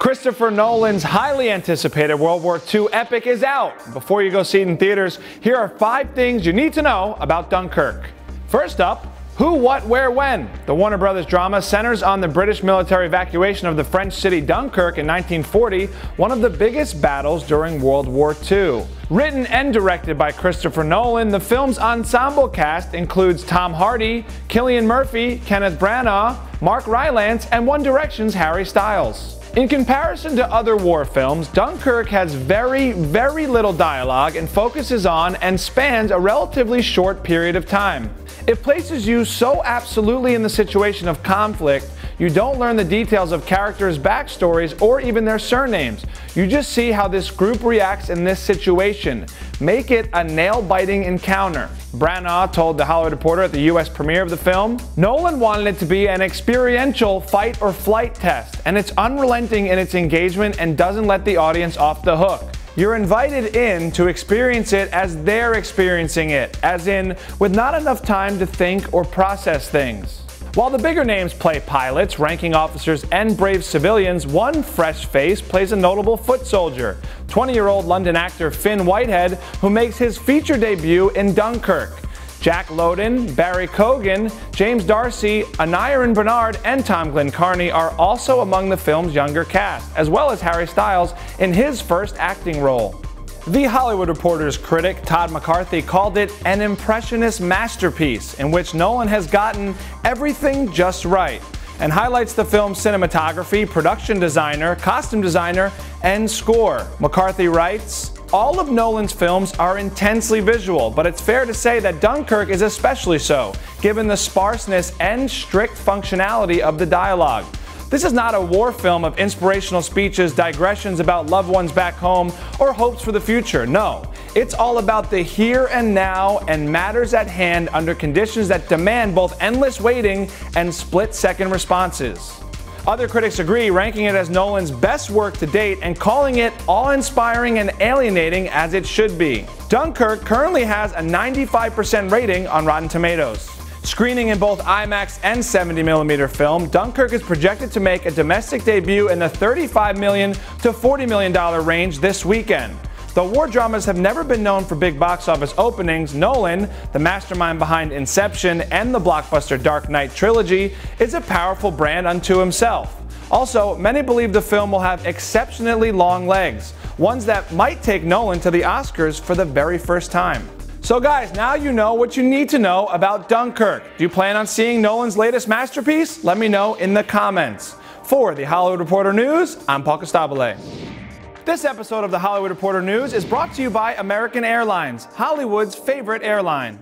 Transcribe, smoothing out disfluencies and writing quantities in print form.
Christopher Nolan's highly anticipated World War II epic is out. Before you go see it in theaters, here are 5 things you need to know about Dunkirk. First up, who, what, where, when? The Warner Brothers drama centers on the British military evacuation of the French city Dunkirk in 1940, one of the biggest battles during World War II. Written and directed by Christopher Nolan, the film's ensemble cast includes Tom Hardy, Cillian Murphy, Kenneth Branagh, Mark Rylance, and One Direction's Harry Styles. In comparison to other war films, Dunkirk has very little dialogue and focuses on and spans a relatively short period of time. It places you so absolutely in the situation of conflict, you don't learn the details of characters' backstories or even their surnames. You just see how this group reacts in this situation. Make it a nail-biting encounter. Branagh told The Hollywood Reporter at the US premiere of the film, "Nolan wanted it to be an experiential fight or flight test, and it's unrelenting in its engagement and doesn't let the audience off the hook. You're invited in to experience it as they're experiencing it, as in, with not enough time to think or process things." While the bigger names play pilots, ranking officers, and brave civilians, one fresh face plays a notable foot soldier, 20-year-old London actor Finn Whitehead, who makes his feature debut in Dunkirk. Jack Lowden, Barry Cogan, James Darcy, Aneurin Bernard, and Tom Glencarney are also among the film's younger cast, as well as Harry Styles in his first acting role. The Hollywood Reporter's critic Todd McCarthy called it an impressionist masterpiece in which Nolan has gotten everything just right, and highlights the film's cinematography, production designer, costume designer, and score. McCarthy writes, "All of Nolan's films are intensely visual, but it's fair to say that Dunkirk is especially so, given the sparseness and strict functionality of the dialogue. This is not a war film of inspirational speeches, digressions about loved ones back home, or hopes for the future. No, it's all about the here and now and matters at hand under conditions that demand both endless waiting and split-second responses." Other critics agree, ranking it as Nolan's best work to date and calling it awe-inspiring and alienating as it should be. Dunkirk currently has a 95% rating on Rotten Tomatoes. Screening in both IMAX and 70mm film, Dunkirk is projected to make a domestic debut in the $35 million to $40 million range this weekend. Though war dramas have never been known for big box office openings, Nolan, the mastermind behind Inception and the blockbuster Dark Knight trilogy, is a powerful brand unto himself. Also, many believe the film will have exceptionally long legs, ones that might take Nolan to the Oscars for the very first time. So guys, now you know what you need to know about Dunkirk. Do you plan on seeing Nolan's latest masterpiece? Let me know in the comments. For The Hollywood Reporter News, I'm Paul Costabile. This episode of The Hollywood Reporter News is brought to you by American Airlines, Hollywood's favorite airline.